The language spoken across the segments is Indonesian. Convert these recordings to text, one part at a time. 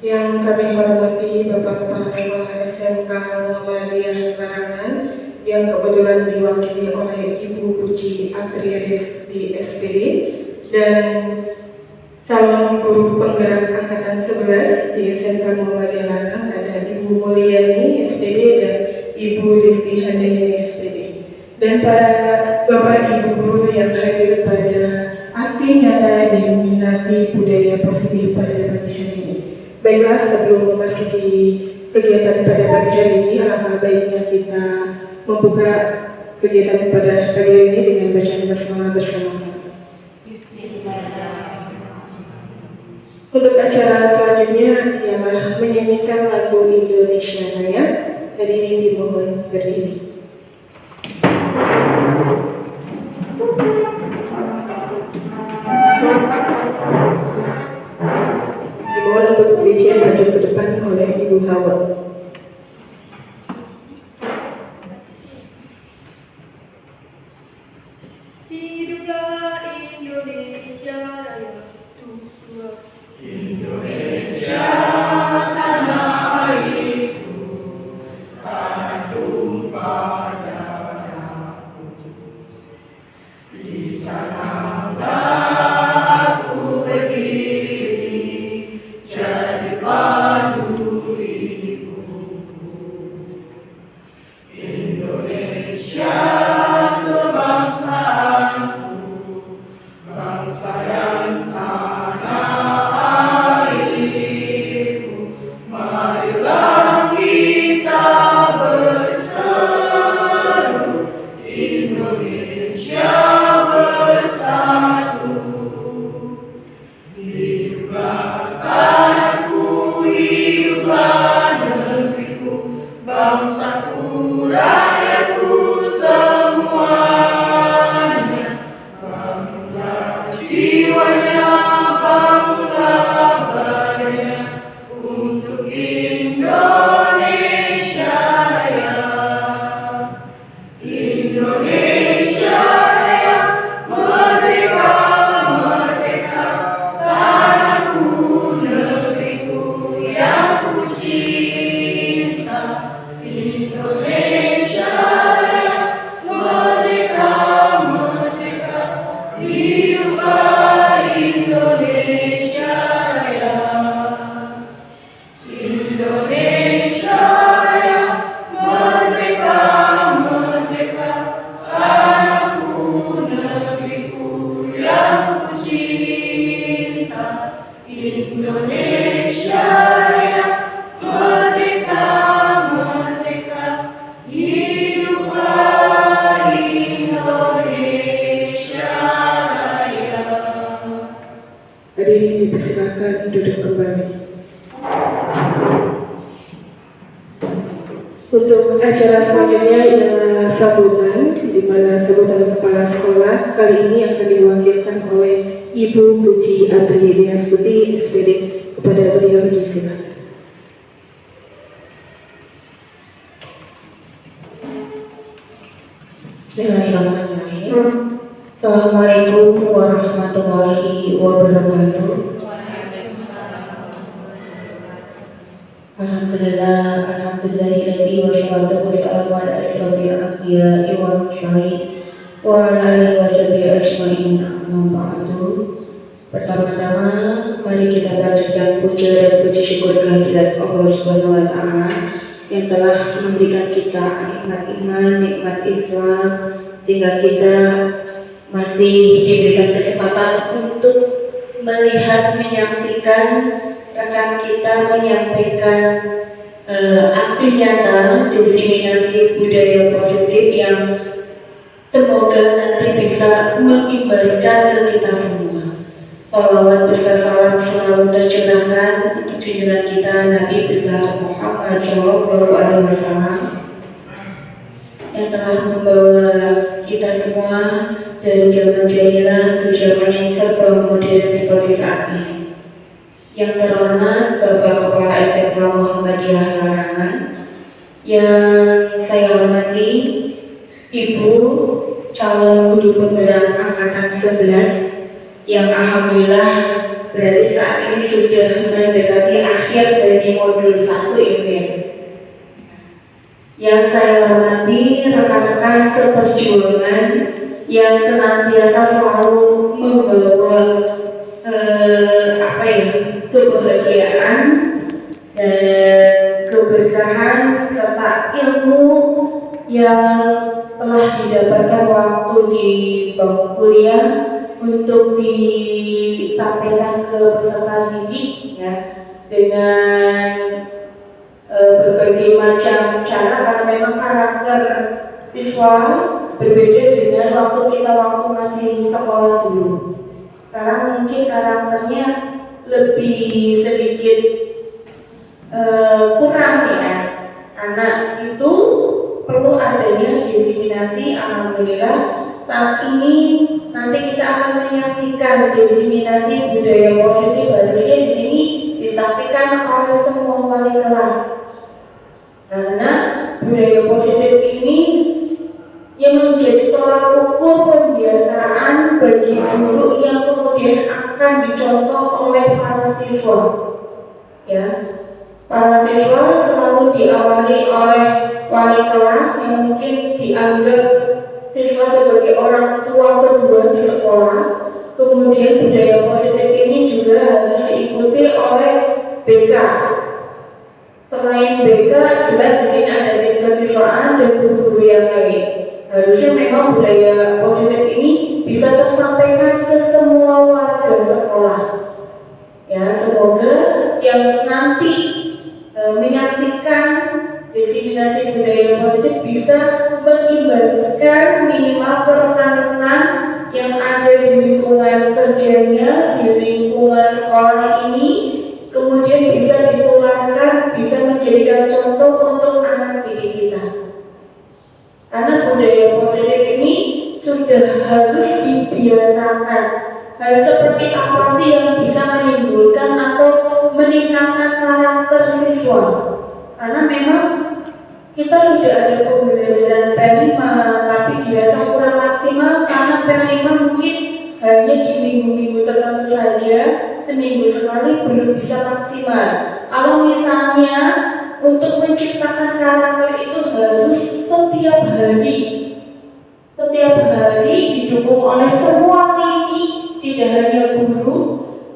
Yang kami hormati Bapak Kepala Sekolah SMK Muhammadiyah Larangan yang kebetulan diwakili oleh Ibu Puji Atriadesti SPD dan calon guru penggerak angkatan 11 di SMK Muhammadiyah Larangan ada Ibu Mulyani SPD dan Ibu Listi Handayani SPD dan para Bapak Ibu guru yang hadir pada aksi nyata diskriminasi budaya positif pada pagi hari ini. Baiklah, sebelum memasuki kegiatan pada pagi hari ini, alangkah baiknya kita membuka kegiatan pada pagi hari ini dengan bacaan basmalah bersama-sama. Untuk acara selanjutnya ialah menyanyikan lagu Indonesia Raya. Hadirin dimohon berdiri. Dimohon untuk berikan maju ke depan oleh Ibu Hawa. Hiduplah Indonesia Raya. Indonesia tanah airku, tanah tumpah darahku. Di sanalah aku berdiri, jadi pandu ibuku. Indonesia kebangsaanku, bangsa yang marilah kita berseru, Indonesia bersatu. Hiduplah tanahku, hiduplah negeriku, bangsaku, rakyatku semuanya. Bangunlah jiwanya, bangunlah badannya untuk Indonesia Raya. Indonesia Raya, merdeka, merdeka, tanahku, negeriku yang ku cinta. Indonesia Raya, merdeka, merdeka, hiduplah Indonesia Raya. Indonesia Raya, merdeka, merdeka, tanahku, negeriku yang ku cinta. Indonesia Raya, merdeka, merdeka, hiduplah Indonesia Raya. Hadirin dipersilakan duduk kembali. Untuk acara selanjutnya ialah sambutan, di mana sambutan kepala sekolah kali ini akan diwakilkan oleh Ibu Puji Atriadesti SPD. Kepada beliau disilakan. Bismillahirrahmanirrahim. Assalamualaikum warahmatullahi wabarakatuh. Alhamdulillahilladzi wassalatu wassalamu ala asyrofil anbiya'i wal mursalin wa ala alihi washabihi ajmain, amma ba'du. Pertama-tama mari kita panjatkan puja dan puji syukur kehadirat Allah Subhanahu wa taala yang telah memberikan kita nikmat iman, nikmat Islam, sehingga kita masih diberikan kesempatan untuk melihat, menyaksikan rekan kita menyampaikan aksi nyata diskriminasi budaya positif yang semoga nanti bisa mengimbaskan ke kita semua. Salawat besar salam selalu tercurahkan untuk junjungan kita Nabi besar Muhammad SAW yang telah membawa kita semua dari zaman jahiliyah ke zaman yang serba modern seperti saat ini. Yang terhormat Bapak Kepala SMK Muhammadiyah Larangan, yang saya hormati Ibu calon guru penggerak angkatan 11 yang alhamdulillah Berarti saat ini sudah mendekati akhir dari modul 1 ini ya. Yang saya hormati rekan-rekan seperjuangan yang senantiasa selalu membawa kebahagiaan dan keberkahan serta ilmu yang telah didapatkan waktu di bangku kuliah untuk disampaikan ke peserta didik ya, dengan berbagai macam cara, karena memang karakter siswa berbeda dengan waktu masih sekolah dulu. Sekarang mungkin karakternya lebih sedikit kurang ya, karena itu perlu adanya diseminasi. Alhamdulillah saat ini nanti kita akan menyaksikan diseminasi budaya positif. Harusnya di sini disaksikan oleh semua wali kelas, karena budaya positif ini yang menjadi tolak ukur pembiasaan bagi guru yang kemudian akan dicontoh oleh para siswa. Ya, para siswa selalu diawali oleh wali kelas yang mungkin dianggap siswa sebagai orang tua kedua di sekolah. Kemudian budaya positif ini juga harus diikuti oleh BK. Selain BK, jelas di sini ada tim kesiswaan dan guru-guru yang lain. Harusnya memang budaya positif ini bisa tersampaikan ke semua warga sekolah. Ya, semoga yang nanti menyaksikan diseminasi budaya positif bisa mengimbaskan minimal ke rekan-rekan yang ada di lingkungan kerjanya, di lingkungan sekolah ini, kemudian bisa ditularkan, bisa menjadikan contoh untuk anak didik kita. Karena budaya positif ini sudah harus dibiasakan. Hal seperti apa sih yang bisa menimbulkan atau meningkatkan karakter siswa? Karena memang kita sudah ada pembelajaran P5, tapi dirasa kurang maksimal karena P5 mungkin hanya di minggu-minggu tertentu saja, seminggu sekali belum bisa maksimal. Kalau misalnya untuk menciptakan karakter itu harus setiap hari didukung oleh semua lini, tidak hanya guru,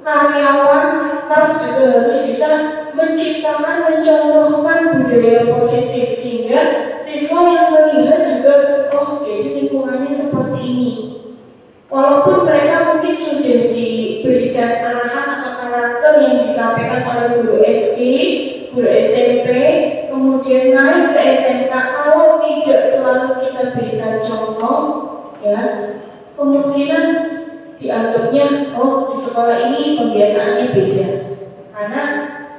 karyawan, staf juga harus bisa menciptakan, mencontohkan budaya positif sehingga siswa yang melihat juga, oh jadi lingkungannya seperti ini. Walaupun mereka mungkin sudah diberikan arahan atau karakter yang disampaikan oleh guru SD, guru SMP, kemudian naik ke SMK, kalau tidak selalu kita berikan contoh, ya kemungkinan dianggapnya oh di sekolah ini pembiasaannya beda, karena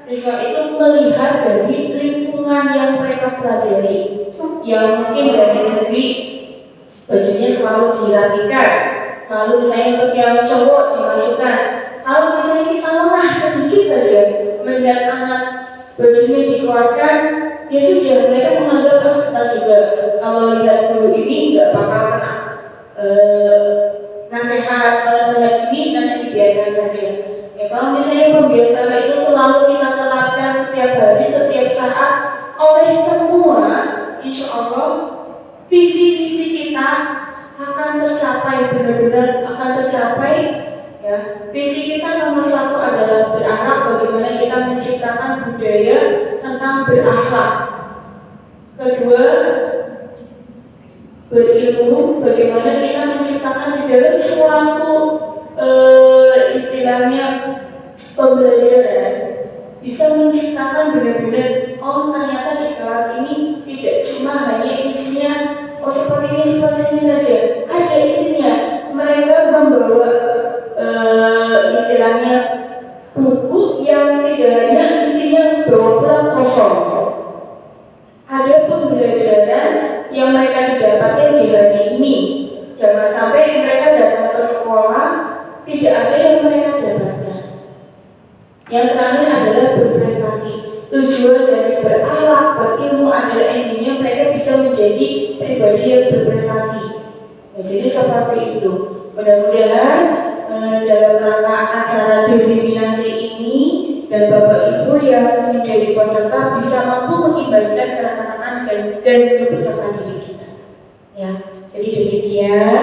siswa itu melihat dari lingkungan yang mereka pelajari, yang mungkin dari negeri bajunya selalu dirapikan, selalu saya yang cowok dimasukkan. Kalau misalnya kita lemah sedikit saja melihat anak bajunya dikeluarkan, ya sudah mereka menganggap kita juga kalau lihat guru ini nggak bakal kena nasihat, kalau melihat ini nanti dibiarkan saja. Ya kalau misalnya pembiasaan itu selalu kita terapkan setiap hari, setiap saat oleh semua, insya Allah visi-visi kita akan tercapai, benar-benar akan tercapai. Ya, visi kita nomor 1 adalah berakhlak, bagaimana kita menciptakan budaya tentang berakhlak. Kedua, berilmu, bagaimana kita menciptakan di dalam suatu istilahnya pembelajaran, bisa menciptakan benar-benar, oh ternyata di kelas ini tidak cuma hanya isinya oh seperti ini saja, ada isinya. Mereka membawa istilahnya buku yang tidak hanya isinya berulang kosong. Ada pembelajaran yang mereka didapatkan di hari ini. Jangan sampai mereka datang ke sekolah tidak ada yang mereka dapatkan. Yang terakhir adalah berprestasi. Tujuan dari berakhlak, berilmu adalah intinya mereka bisa menjadi pribadi yang berprestasi. Nah, jadi seperti itu. Mudah-mudahan dalam rangka acara diseminasi ini, dan Bapak Ibu yang menjadi peserta bisa mampu mengibaskan ke anak-anak dan ke peserta didik kita. Ya, jadi demikian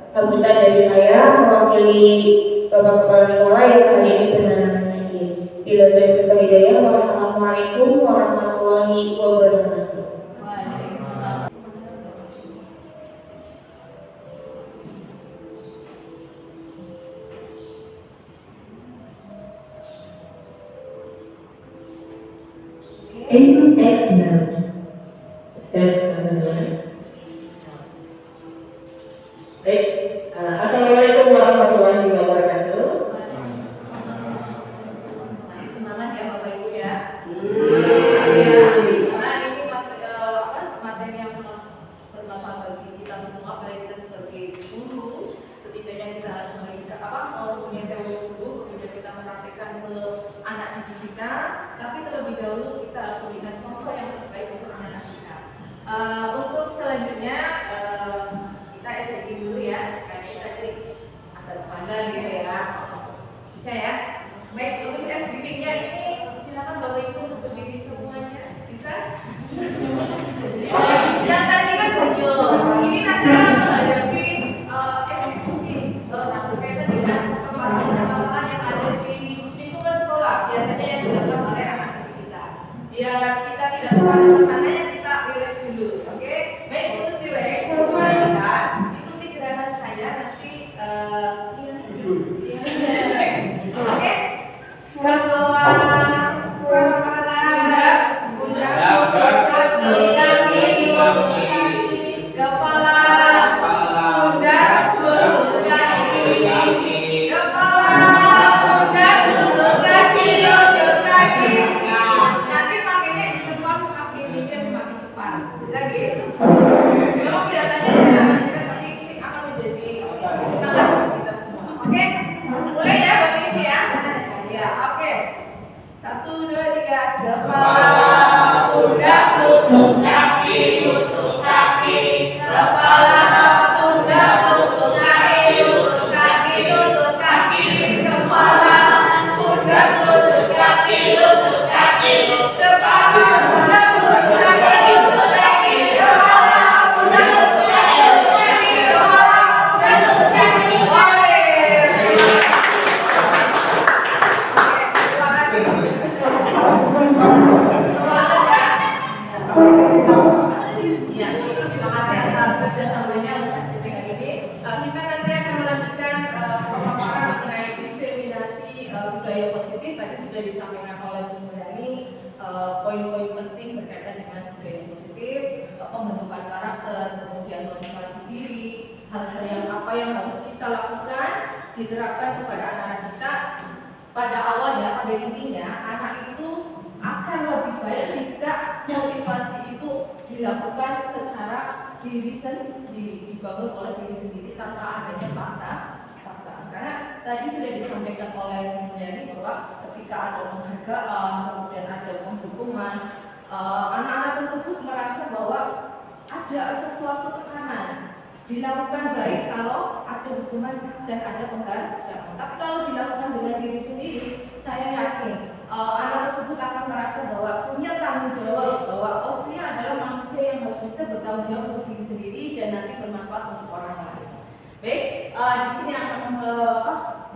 sambutan dari saya mewakili Bapak Kepala Sekolah yang hari ini bernama ini. Bila dari hidayah, wassalamualaikum warahmatullahi wabarakatuh. Assalamualaikum warahmatullahi wabarakatuh. Masih semangat ya Bapak Ibu ya. Karena ini materi yang sangat bermanfaat bagi kita semua, apalagi kita sebagai guru. Setidaknya kita harus punya teori dulu, kemudian kita mempraktikkan ke anak didik kita. Tapi terlebih dahulu kita harus memberikan contoh yang terbaik untuk anak kita. Untuk selanjutnya kita SDG dulu ya. Kayaknya tadi agak sepadan gitu ya. Bisa ya? Baik, untuk SDG-nya ini silakan Bapak Ibu untuk berdiri semuanya. Bisa? Yang tadi kan senyum. Ini nanti akan menghadapi eksekusi berkaitan dengan permasalahan yang ada di lingkungan sekolah. Biasanya yang dilakukan oleh anak kita. Biar kita tidak sepadan ke sana, yang kita relax dulu. Oke? Baik, untuk relax. Ikuti gerakan saya nanti. Oke? Poin-poin penting berkaitan dengan budaya positif, pembentukan karakter, kemudian motivasi diri, hal-hal yang harus kita lakukan diterapkan kepada anak-anak kita. Pada awalnya, pada intinya, anak itu akan lebih baik jika motivasi itu dilakukan secara dibangun oleh diri sendiri tanpa adanya paksaan. Karena tadi sudah disampaikan oleh Mulyani bahwa ketika ada penghargaan, kemudian ada penghukuman, anak-anak tersebut merasa bahwa ada sesuatu tekanan. Dilakukan baik kalau ada hukuman dan ada penghargaan. Tapi kalau dilakukan dengan diri sendiri, saya yakin anak tersebut akan merasa bahwa punya tanggung jawab, bahwa Osnia adalah manusia yang harus bisa bertanggung jawab untuk diri sendiri dan nanti bermanfaat untuk orang lain. Baik, di sini akan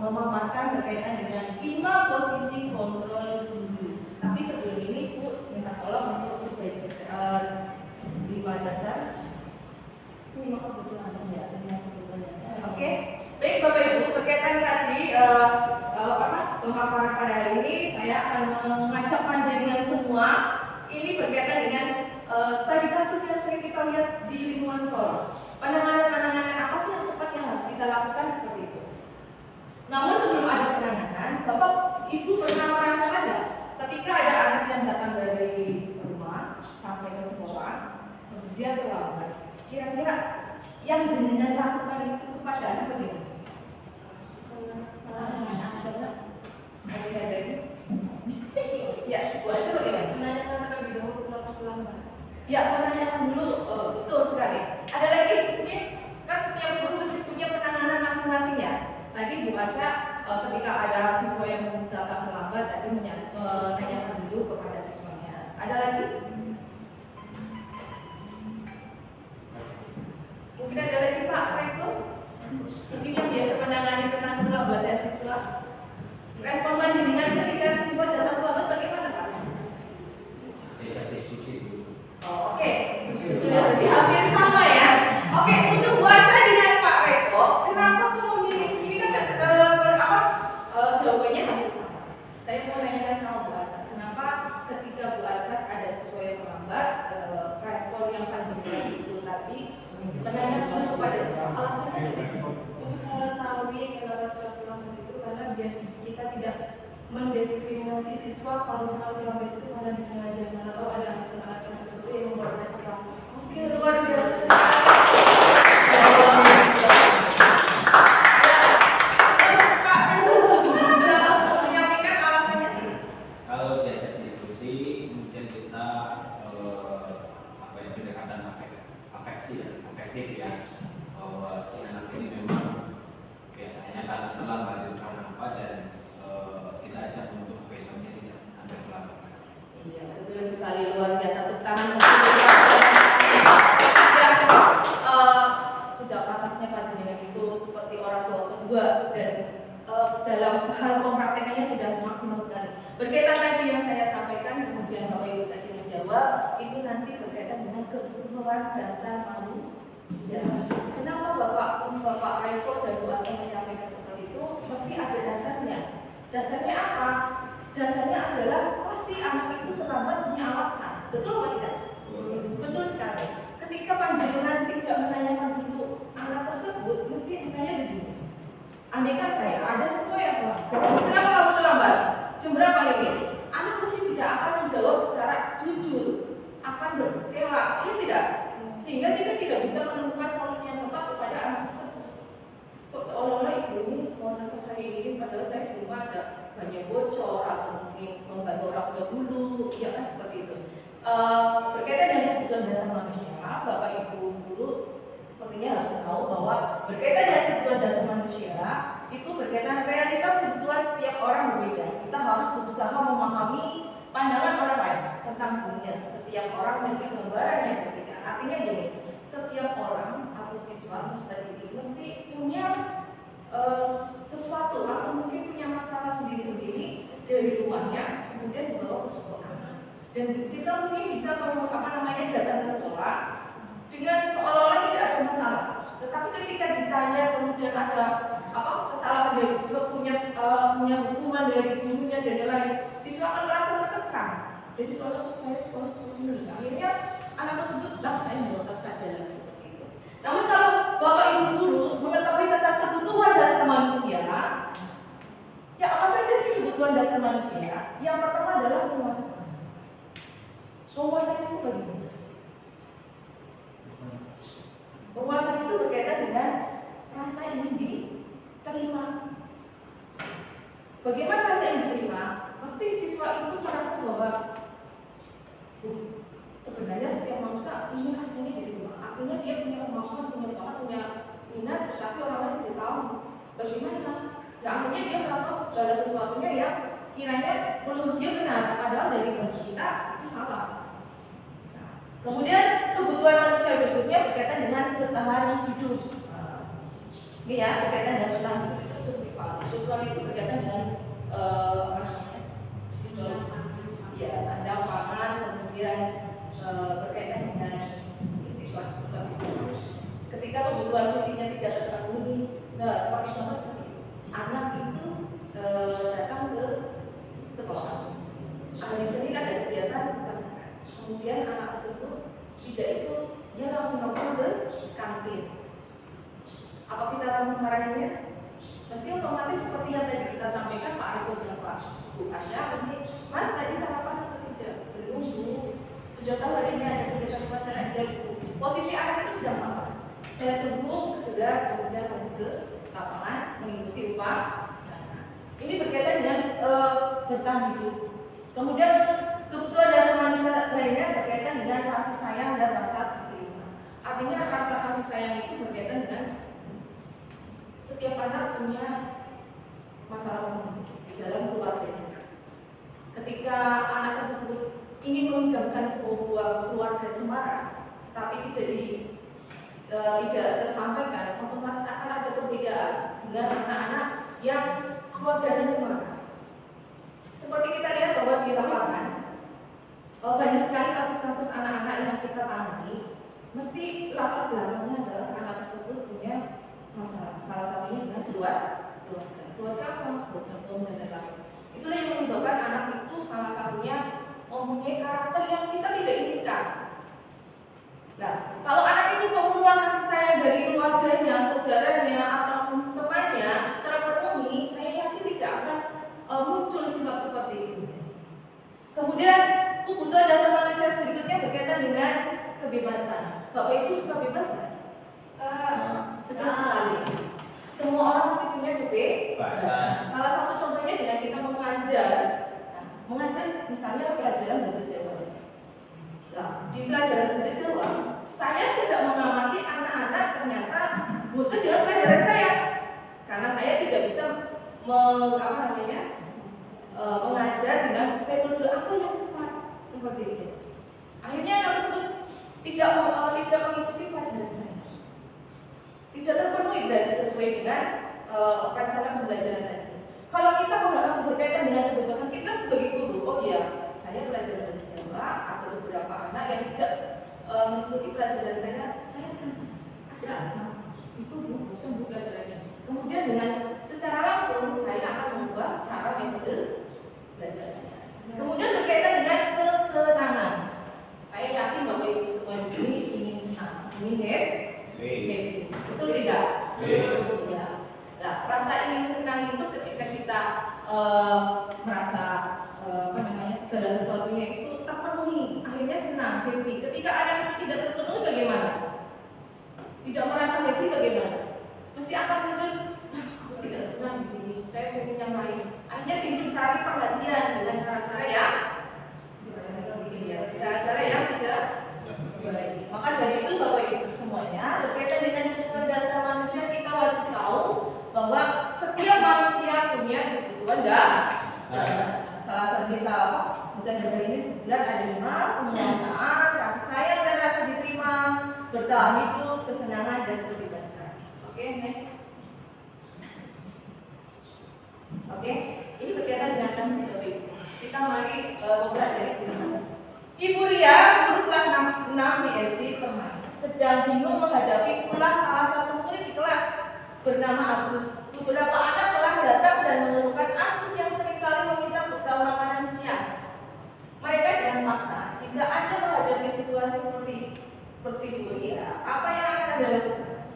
memaparkan berkaitan dengan 5 posisi kontrol dulu. Tapi sebelum ini Bu minta tolong untuk baca 5 dasar. 5 kebutuhan ya, 5 kebutuhan dasar. Oke. Baik Bapak Ibu, berkaitan tadi pemaparan pada hari ini saya akan mengajak panjenengan semua ini berkaitan dengan studi kasus yang sering kita lihat di lingkungan sekolah. Penanganan apa sih yang tepat yang harus kita lakukan seperti itu. Namun sebelum ada penanganan, Bapak Ibu pernah merasakan nggak ketika ada anak yang datang dari rumah sampai ke sekolah, kemudian terlambat, kira-kira yang jenengan lakukan itu kepada anak bagaimana? Ya, Bu Asa bagaimana? Menanyakan terlebih dahulu kenapa terlambat. Ya, menanyakan dulu, betul sekali. Ada lagi mungkin kan setiap guru mesti punya penanganan masing-masing ya. tadi menanyakan dulu kepada siswanya. Ada lagi? Mungkin ada lagi Pak Reko? Mungkin yang biasa menangani tentang pelambatan siswa. Respon panjenengan ketika siswa datang terlambat bagaimana Pak? Oh, oke. Sudah berarti hampir sama ya. Oke, untuk Bu Asa dengan Pak Reko, kenapa kok memilih? Ini kan jawabannya hampir sama. Saya mau nanyakan sama Bu Asa, kenapa ketika Bu Asa ada siswa yang terlambat, respon yang panjenengan itu tadi menanyakan kepada siswa alasannya untuk mengetahui kenapa siswa terlambat itu karena biar kita tidak mendiskriminasi siswa kalau misalnya terlambat itu karena disengaja atau ada alasan-alasan tertentu yang membuat mereka terlambat. Oke, luar biasa. Kalau diajak diskusi, kemudian kita pendekatan afektif ya, bahwa si anak ini memang biasanya karena terlambat itu karena apa, dan kita ajak untuk besoknya tidak sampai terlambat. Iya, betul sekali, luar biasa. Tepuk tangan sudah pantasnya panjenengan itu seperti orang tua kedua dan dalam hal mempraktekannya sudah maksimal sekali. Berkaitan tadi yang saya sampaikan, kemudian Bapak Ibu tadi menjawab, itu nanti berkaitan dengan kebutuhan dasar manusia. Kenapa Bapak Reko dan Bu Asa menyampaikan seperti itu? Mesti ada dasarnya. Dasarnya apa? Dasarnya adalah pasti anak itu terlambat punya alasan. Betul atau tidak? Betul sekali. Ketika panjenengan tidak menanyakan dulu anak tersebut, mesti misalnya begini. Andaikan saya ada siswa yang terlambat, kenapa kamu terlambat? Jam berapa ini? Anak mesti tidak akan menjawab secara jujur, akan berkelak, iya tidak? Sehingga kita tidak bisa menemukan solusi yang tepat kepada anak tersebut. Kok seolah-olah ibu ini mau anak saya ini, padahal saya di rumah ada banyak bocor atau mungkin membantu orang tua dulu, ya kan seperti itu. Berkaitan dengan kebutuhan dasar manusia, Bapak Ibu guru sepertinya harus tahu bahwa berkaitan dengan kebutuhan dasar manusia itu berkaitan realitas kebutuhan setiap orang berbeda. Kita harus berusaha memahami pandangan orang lain tentang dunia. Setiap orang memiliki gambaran yang berbeda. Artinya gini, setiap orang atau siswa mesti punya sesuatu atau mungkin punya masalah sendiri-sendiri dari rumahnya kemudian dibawa ke sekolah. Dan siswa mungkin bisa datang ke sekolah dengan seolah-olah tidak ada masalah. Tetapi ketika ditanya kemudian ada kesalahan dari siswa, punya hukuman dari gurunya dan lain-lain, siswa akan merasa tertekan. Jadi soalnya saya sekolah seperti ini. Akhirnya anak tersebut saya berotak saja seperti itu. Namun kalau Bapak Ibu guru mengetahui tentang kebutuhan dasar manusia, siapa saja sih kebutuhan dasar manusia? Yang pertama adalah penguasaan. Penguasaan itu bagaimana? Penguasaan itu berkaitan dengan rasa ingin diterima. Bagaimana rasa ingin diterima? Pasti siswa itu merasa bahwa sebenarnya setiap manusia ingin rasanya diterima. Artinya dia punya kemampuan, punya bakat, punya minat, tetapi orang lain tidak tahu bagaimana. Ya, akhirnya dia melakukan segala sesuatunya yang kiranya menurut dia benar, padahal dari bagi kita itu salah. Kemudian kebutuhan manusia berikutnya berkaitan dengan bertahan hidup. Ini ya, berkaitan dengan bertahan hidup itu survival. Survival itu berkaitan dengan sandang pangan, kemudian berkaitan dengan fisik seperti itu. Ketika kebutuhan fisiknya tidak terpenuhi, seperti contoh seperti itu. Anak itu datang ke sekolah. Hari Senin ada kegiatan upacara. Kemudian anak tersebut tidak ikut, dia langsung nongkrong ke kantin. Apa kita langsung marahinnya? Pasti otomatis seperti yang tadi kita sampaikan Pak Eko dan Pak Bu Asya, pasti Mas tadi sarapan atau tidak? Belum Bu. Sudah tahu hari ini ada kegiatan upacara dia Bu. Posisi anak itu sudah apa? Saya tunggu segera kemudian lanjut ke lapangan mengikuti upacara. Ini berkaitan dengan bertahan hidup. Kemudian kebutuhan dasar manusia lainnya berkaitan dengan kasih sayang dan rasa diterima. Artinya rasa kasih sayang itu berkaitan dengan setiap anak punya masalah masing-masing di dalam keluarganya. ketika anak tersebut ingin mengidamkan sebuah keluarga cemara, tapi tidak tersampaikan, otomatis akan ada perbedaan dengan anak-anak yang keluarganya cemara. Seperti kita lihat bahwa di lapangan banyak sekali kasus-kasus anak-anak yang kita tangani, mesti latar belakangnya adalah anak tersebut punya masalah. Salah satunya dengan keluarga apa? Keluarga dan lain-lain. Itulah yang menyebabkan anak itu salah satunya mempunyai karakter yang kita tidak inginkan. Nah, kalau anak itu memerlukan kasih sayang dari keluarganya, saudaranya, atau temannya terpenuhi, saya yakin tidak akan muncul sifat seperti itu. Kemudian, kebutuhan dasar manusia berikutnya berkaitan dengan kebebasan. Bapak Ibu suka bebas nggak? Suka sekali. Semua orang pasti punya kebebasan. Salah satu contohnya dengan kita mengajar. Mengajar misalnya pelajaran bahasa Jawa. Nah, di pelajaran bahasa Jawa, saya tidak mengamati anak-anak ternyata bosan dengan pelajaran saya, karena saya tidak bisa mengajar dengan metode apa yang tepat seperti itu. Akhirnya anak tersebut tidak mengikuti pelajaran saya, tidak terpenuhi berarti sesuai dengan rencana pembelajaran tadi. Kalau kita berkaitan dengan kebebasan kita sebagai guru, oh ya, saya belajar bahasa Jawa, atau beberapa anak yang tidak mengikuti pelajaran saya akan ada anak itu bosan pelajarannya. Kemudian dengan secara langsung saya akan mengubah cara metode belajarnya. Kemudian berkaitan dengan kesenangan, saya yakin Bapak Ibu semua di sini ingin senang, ingin happy, betul tidak? Ya. Nah, rasa ingin senang itu ketika kita merasa segala sesuatunya itu terpenuhi, akhirnya senang, happy. Ketika anak itu tidak terpenuhi, bagaimana? Tidak merasa happy, bagaimana? Mesti akan muncul, aku tidak senang di sini, saya pengen yang lain. Akhirnya timbul cari perhatian dengan cara-cara yang tidak baik. Maka dari itu Bapak Ibu semuanya, berkaitan dengan kebutuhan dasar manusia, kita wajib tahu bahwa setiap manusia punya kebutuhan dasar. Salah satu kebutuhan dasar ini bilang ada 5: penguasaan, kasih sayang dan rasa diterima, bertahan hidup, kesenangan dan kebebasan. Oke, next. Oke, ini berkaitan dengan kasus Bapak Ibu. Kita mari mempelajari kebebasan. Ibu Ria, guru kelas 6 di SD pernah sedang bingung menghadapi ulah salah satu murid di kelas bernama Agus. Beberapa anak telah datang dan mengeluhkan Agus yang seringkali meminta bekal makanan siang. Mereka dengan maksa, jika Anda menghadapi situasi seperti Ibu Ria, apa yang akan Anda lakukan?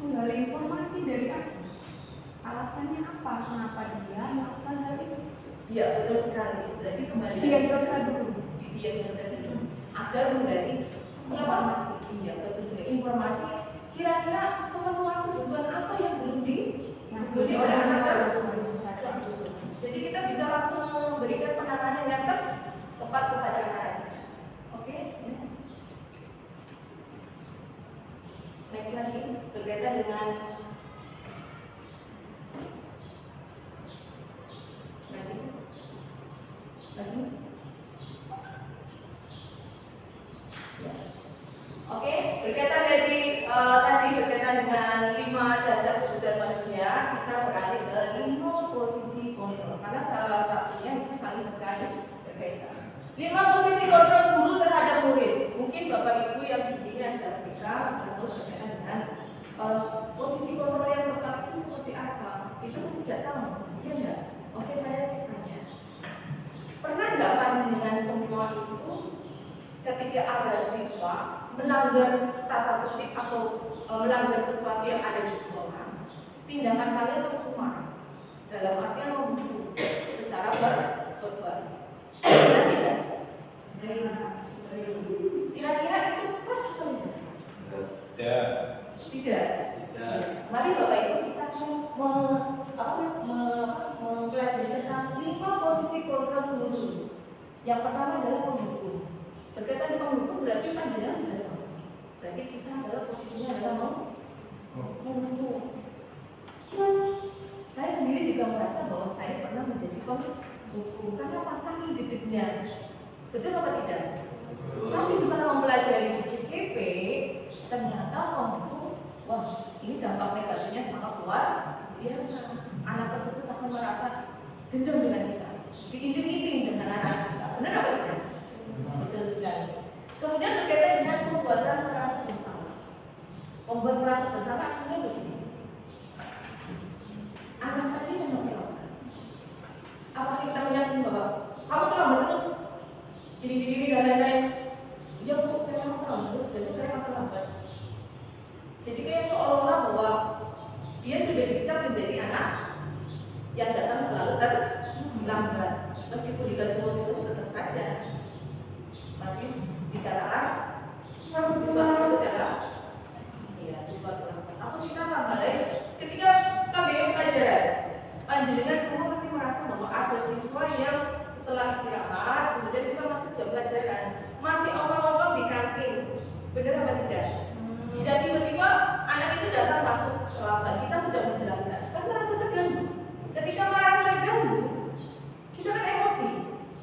Menggali informasi dari Agus. Alasannya apa? Kenapa dia melakukan hal itu? Iya, betul sekali. Berarti kembali Diagnosa dulu. Diagnosa dulu agar menggali informasi. Iya, betul sekali. Informasi kira-kira pemenuhan kebutuhan apa yang belum dipenuhi oleh anak tersebut. Jadi kita bisa langsung memberikan penanganan yang tepat kepada anak. Oke, next. Next lagi berkaitan dengan lagi. Ya. Oke, berkaitan dari tadi berkaitan dengan 5 dasar kebutuhan manusia, kita beralih ke 5 posisi kontrol karena salah satunya itu saling berkaitan. 5 posisi kontrol guru terhadap murid. Mungkin Bapak Ibu yang di sini ada mereka sudah tahu berkaitan dengan posisi kontrol yang tepat itu seperti apa. Itu tidak tahu, ya enggak? Oke, saya cek tanya. Pernah nggak panjenengan semua itu ketika ada siswa melanggar tata tertib atau melanggar sesuatu yang ada di sekolah, tindakan kalian langsung marah dalam artian membunuh secara verbal? Pernah tidak? Kira-kira itu pas atau tidak? Tidak. Mari Bapak Ibu kita mempelajari tentang 5 posisi kontrol guru. Yang pertama adalah penghukum. Berkaitan dengan penghukum berarti panjenengan sudah tahu. Berarti kita adalah posisinya adalah menghukum. hukum. Karena apa? Saking gedenya. Betul apa tidak? Tapi setelah mempelajari di CKP, ternyata wah, ini dampak negatifnya sangat luar biasa. Anak tersebut akan merasa dendam dengan kita, diinting-inting dengan anak kita. Benar apa tidak? Betul sekali. Kemudian berkaitan dengan pembuatan merasa bersama. Membuat merasa bersama artinya begini. Anak tadi memang terlambat. Apakah kita menyatakan bahwa kamu terlambat terus? Gini dan lain-lain. Ya bu, saya memang terlambat terus. Besok saya akan terlambat. Jadi kayak seolah-olah bahwa dia sudah dicap menjadi anak yang datang selalu terlambat. Meskipun dikasih waktu itu tetap saja masih dikatakan siswa tersebut adalah siswa terlambat. Atau kita tambah lain ketika kami pelajaran, panjenengan semua pasti merasa bahwa ada siswa yang setelah istirahat kemudian kita masuk jam pelajaran masih omong-omong di kantin. Benar apa tidak? Dan tiba-tiba anak itu datang masuk terlambat. Kita sudah menjelaskan, kan merasa terganggu. Ketika merasa terganggu, kita kan emosi.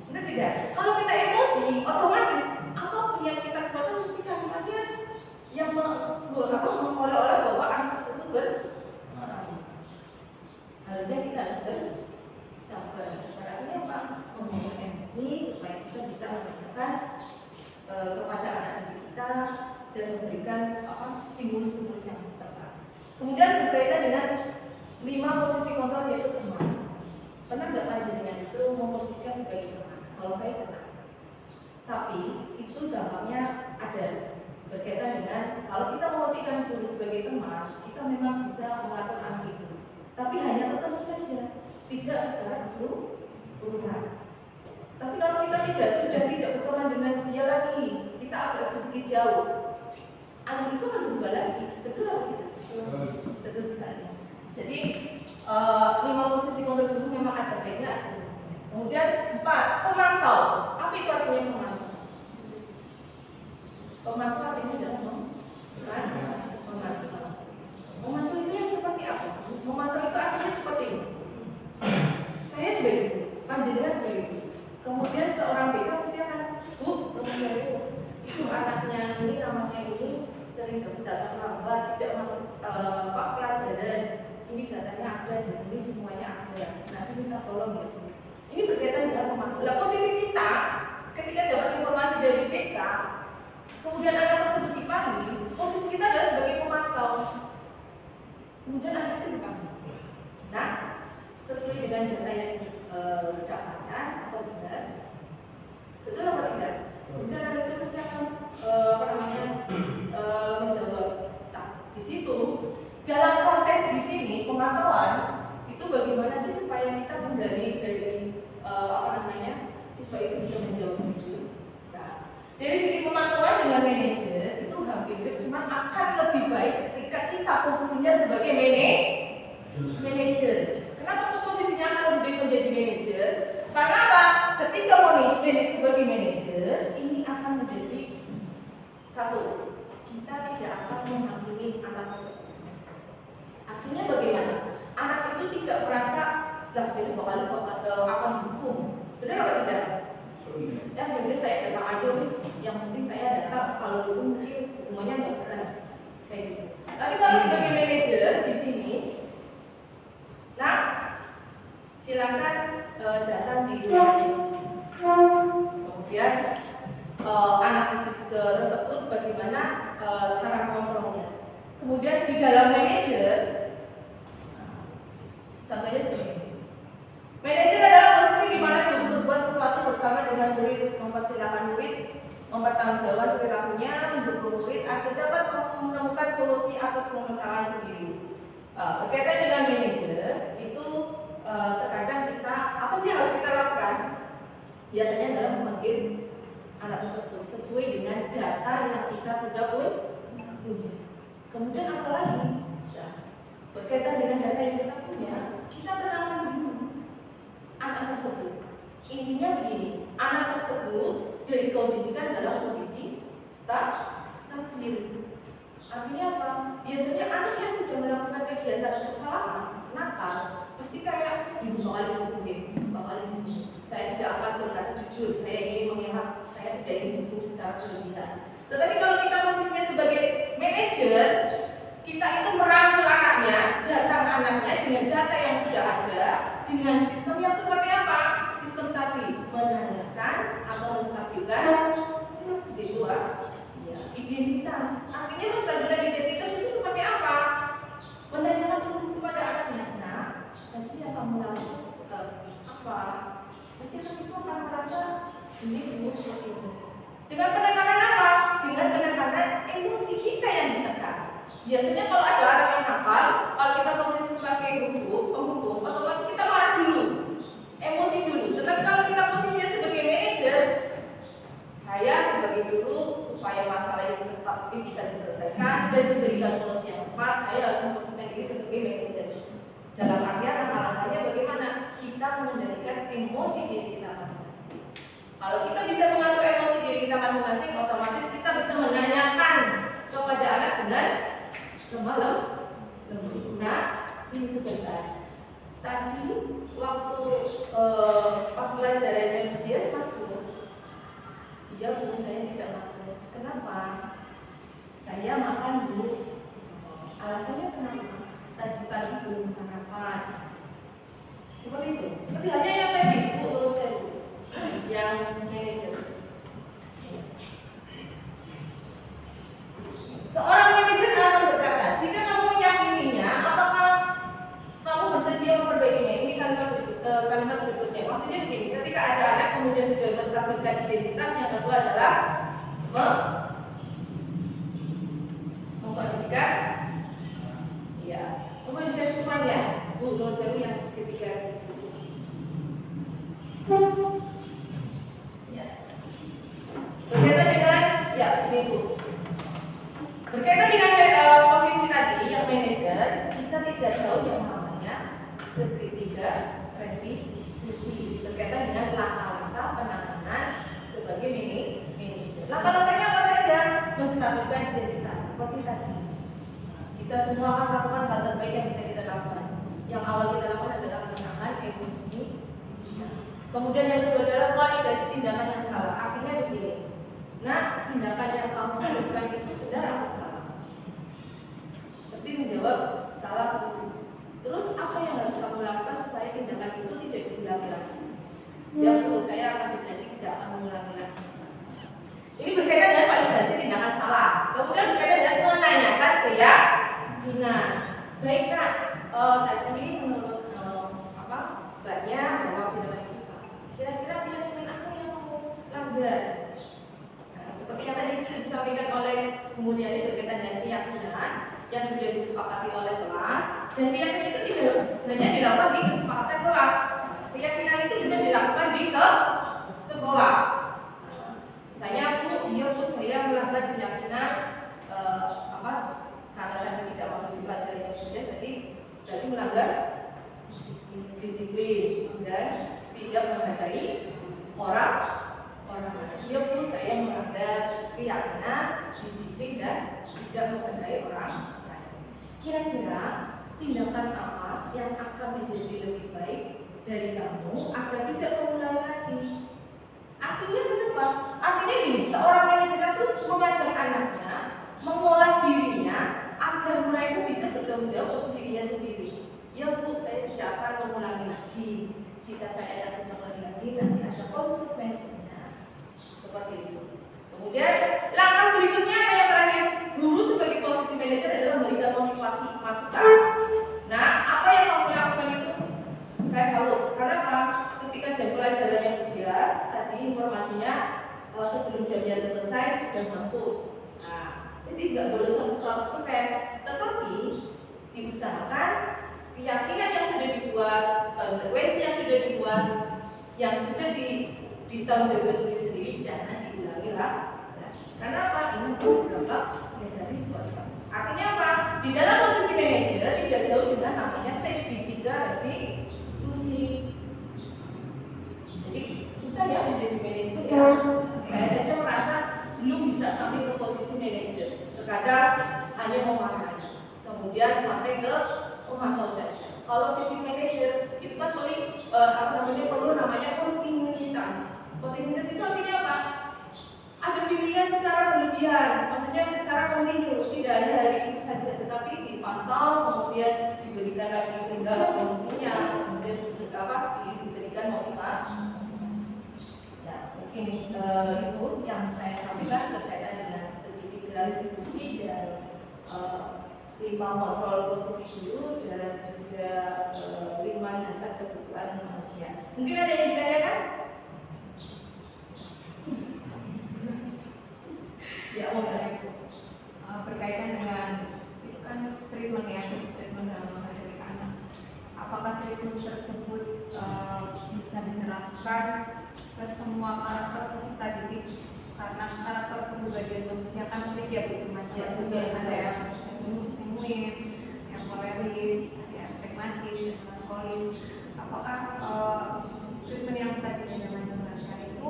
Benar tidak? Kalau kita emosi, otomatis apapun yang kita keluarkan mesti kalimatnya yang mengolok-olok bahwa anak tersebut bersalah. Harusnya kita harus bersabar. Sabar artinya apa? Mengurangi emosi supaya kita bisa menanyakan kepada anak didik kita dan memberikan stimulus-stimulus yang tepat. Kemudian berkaitan dengan 5 posisi kontrol yaitu teman. Pernah nggak panjenengan itu memposisikan sebagai teman? Kalau saya pernah. Tapi itu dampaknya ada berkaitan dengan kalau kita memposisikan guru sebagai teman, kita memang bisa mengatur anak itu. Tapi hanya tertentu saja, tidak secara keseluruhan. Tapi kalau kita sudah tidak berteman dengan dia lagi, kita agak sedikit jauh, anak itu akan berubah lagi. Betul atau tidak? Betul sekali. Jadi 5 posisi kontrol itu memang ada beda. Kemudian 4, pemantau. Apa itu artinya pemantau? Pemantau artinya adalah memantau. Memantau itu yang seperti apa sih? Memantau itu artinya seperti ini. Saya sebagai guru, panjenengan sebagai guru. Kemudian seorang BK pasti akan, Bu, rumah saya itu anaknya ini namanya ini sering datang lambat, tidak masuk pelajaran. Ini datanya ada dan ini semuanya ada. Nanti minta tolong ya. Ini berkaitan dengan pemantau. Nah, posisi kita ketika dapat informasi dari BK, kemudian anak tersebut dipanggil, posisi kita adalah sebagai pemantau. Kemudian anak itu dipanggil. Nah, sesuai dengan data yang didapatkan atau benar, betul apa tidak? Kemudian anak itu pasti akan menjawab. Nah, di situ dalam proses di sini pemantauan itu bagaimana sih supaya kita menggali dari siswa itu bisa menjawab jujur. Nah, dari segi pemantauan dengan manajer itu hampir cuma akan lebih baik ketika kita posisinya sebagai manajer. Kenapa posisinya akan lebih baik menjadi manajer? Karena apa? Ketika manage sebagai manajer ini akan menjadi satu, kita tidak akan menghakimi anak tersebut. Artinya bagaimana? Anak itu tidak merasa itu akan dihukum. Benar atau tidak? Ya sebenarnya saya datang aja yang penting saya datang. Kalau dulu mungkin hukumannya nggak berat kayak gitu. Tapi kalau sebagai manajer di sini, nah silakan datang di rumah. Kemudian anak tersebut bagaimana cara kontrolnya. Kemudian di dalam manajer, contohnya seperti ini. Manajer adalah posisi di mana guru berbuat sesuatu bersama dengan murid, mempersilahkan murid, mempertanggungjawabkan perilakunya, mendukung murid agar dapat menemukan solusi atas permasalahan sendiri. Berkaitan dengan manajer, itu terkadang kita apa sih yang harus kita lakukan? Biasanya adalah memanggil anak tersebut sesuai dengan data yang kita sudah punya. Kemudian apa lagi? Nah, berkaitan dengan data yang kita punya, kita tenangkan dulu anak tersebut. Intinya begini, anak tersebut dikondisikan dalam kondisi stabil. Artinya apa? Biasanya anak yang sudah melakukan kegiatan kesalahan, nakal, pasti kayak ibu bakal dihukum, bakal di sini. kelebihan. Tetapi kalau kita posisinya sebagai manajer, kita itu merangkul anaknya, datang anaknya dengan data yang sudah ada, dengan sistem yang seperti apa? Sistem tadi menanyakan atau menstabilkan situasi, ya, identitas. Artinya menstabilkan identitas itu seperti apa? Menanyakan kepada anaknya, nah, tadi yang kamu lakukan apa? Pasti anak itu akan merasa ini seperti itu. Dengan penekanan apa? Dengan penekanan emosi kita yang ditekan. Biasanya kalau ada anak yang nakal, kalau kita posisi sebagai penghukum, otomatis kita marah dulu, emosi dulu. Tetapi kalau kita posisinya sebagai manajer, saya sebagai guru supaya masalah yang tetap ini bisa diselesaikan dan diberikan solusi yang tepat, saya harus memposisikan diri sebagai manajer. Dalam artian langkah-langkahnya bagaimana kita mengendalikan emosi diri kita masing-masing. Kalau kita bisa mengatur emosi diri kita masing-masing, otomatis kita bisa menanyakan kepada anak dengan lemah lembut. Nah, sini sebentar. Tadi waktu pas pelajarannya dia masuk, dia guru saya tidak masuk. Kenapa? Saya makan dulu. Alasannya kenapa? Tadi pagi belum sarapan. Seperti itu. Seperti halnya yang tadi Bu saya yang manajer. Seorang manajer akan berkata, jika kamu meyakininya, apakah kamu bersedia memperbaikinya? Ini kalimat berikutnya. Maksudnya begini, ketika ada anak kemudian sudah menstabilkan identitas, yang kedua adalah mengkondisikan, ya, mengkondisikan sesuanya. Bu, menurut saya yang ketiga. Ya. Berkaitan dengan, ya, ini Bu. Berkaitan dengan posisi tadi yang manajer, kita tidak tahu yang namanya segitiga restitusi berkaitan dengan langkah-langkah penanganan sebagai manajer. Langkah-langkahnya apa saja? Menstabilkan identitas seperti tadi. Kita semua akan lakukan hal terbaik yang bisa kita lakukan. Yang awal kita lakukan adalah menenangkan emosi. Kemudian yang kedua adalah validasi tindakan yang salah. Artinya begini. Nah, tindakan yang kamu lakukan itu benar atau salah? Pasti menjawab salah dulu. Terus apa yang harus kamu lakukan supaya tindakan itu tidak diulangi lagi? Ya Bu, saya akan berjanji tidak akan mengulangi lagi. Ini berkaitan dengan validasi tindakan salah. Kemudian berkaitan dengan menanyakan keyakinan. Baik Nak, tadi menurut Mbaknya bahwa tindakan itu salah. Kira-kira keyakinan apa yang kamu langgar? Seperti yang tadi sudah disampaikan oleh Bu Mulyani berkaitan dengan keyakinan yang sudah disepakati oleh kelas, dan keyakinan itu tidak hanya dilakukan di kesepakatan kelas. Keyakinan itu bisa dilakukan di sekolah. Misalnya Bu, saya melanggar keyakinan karena tadi tidak masuk di pelajaran yang sudah, jadi melanggar disiplin dan tidak menghargai orang. Ya Bu, saya melanggar keyakinan, disiplin dan tidak menghargai orang. Kira-kira tindakan apa yang akan menjadi lebih baik dari kamu agar tidak mengulangi lagi? Artinya kenapa? Artinya gini, seorang manajer itu mengajak anaknya mengolah dirinya agar mereka bisa bertanggung jawab untuk dirinya sendiri. Ya Bu, saya tidak akan mengulangi lagi. Jika saya akan mengulangi lagi, nanti ada konsekuensinya. Seperti itu. Kemudian langkah berikutnya apa yang terakhir? Guru sebagai posisi manajer adalah memberikan motivasi masukan. Nah, apa yang kamu lakukan itu? Saya salut. Karena apa? Ketika jam pelajaran yang bias, tadi informasinya sebelum jamnya selesai sudah masuk. Nah, jadi tidak boleh 100%, tetapi diusahakan keyakinan yang sudah dibuat, konsekuensi yang sudah dibuat, yang sudah ditanggung jawab diri sendiri jangan diulangi lagi. Karena apa? Ini beberapa dari buat kamu. Artinya apa? Di dalam posisi manajer tidak jauh dengan namanya segitiga restitusi. Jadi susah ya menjadi manajer ya. Saya saja merasa belum bisa sampai ke posisi manajer. Terkadang hanya memahami, kemudian sampai ke memantau saja. Kalau sisi manajer itu kan perlu namanya kontinuitas. Kontinuitas itu artinya apa? ada bimbingan secara berlebihan, maksudnya secara kontinu, tidak hanya hari itu saja, tetapi dipantau, kemudian diberikan lagi tinggal solusinya, kemudian diberikan motivasi. Ya, mungkin itu yang saya sampaikan berkaitan dengan sedikit restitusi dan 5 kontrol posisi guru dan juga 5 dasar kebutuhan manusia. Mungkin ada yang ditanyakan? Ya, mau tanya berkaitan dengan itu kan treatment ya, treatment dalam menghadapi anak. Apakah treatment tersebut bisa diterapkan ke semua karakter peserta didik? Karena karakter kepribadian manusia kan memiliki macam-macam, ada yang sanguin, yang koleris, ada yang pragmatis, yang melankolis. Apakah treatment yang tadi Anda jelaskan itu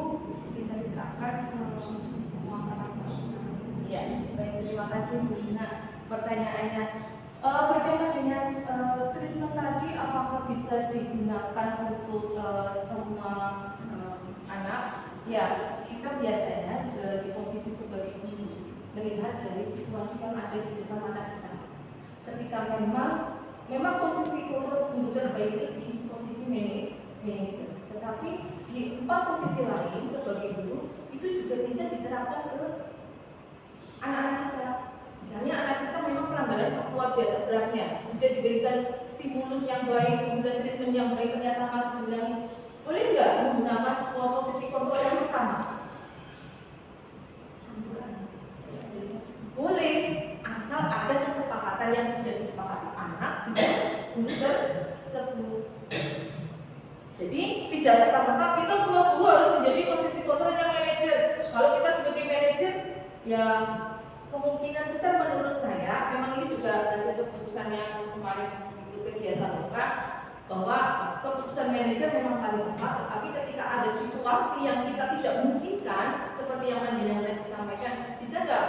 bisa diterapkan ke semua karakter? Ya, baik, terima kasih Bu Ina pertanyaannya. Berkaitan dengan treatment tadi, apakah bisa digunakan untuk semua anak? Ya, kita biasanya di posisi sebagai guru melihat dari situasi yang ada di depan mata kita. Ketika memang posisi kontrol guru terbaik itu di posisi manajer, tetapi di 4 posisi lain sebagai guru itu juga bisa diterapkan ke anak-anak kita. Misalnya anak kita memang pelanggaran seksual biasa beratnya, sudah diberikan stimulus yang baik, kemudian treatment yang baik, ternyata masih diulangi. Boleh nggak menggunakan sebuah posisi kontrol yang pertama? Boleh, asal ada kesepakatan yang sudah disepakati anak dengan guru tersebut. Jadi tidak serta-merta kita semua guru harus menjadi posisi kontrol yang manajer. Kalau kita sebagai manajer, ya kemungkinan besar menurut saya, memang ini juga hasil keputusan yang kemarin itu kegiatan buka, bahwa keputusan manajer memang paling tepat, tetapi ketika ada situasi yang kita tidak memungkinkan, seperti yang Mandinan tadi sampaikan, bisa nggak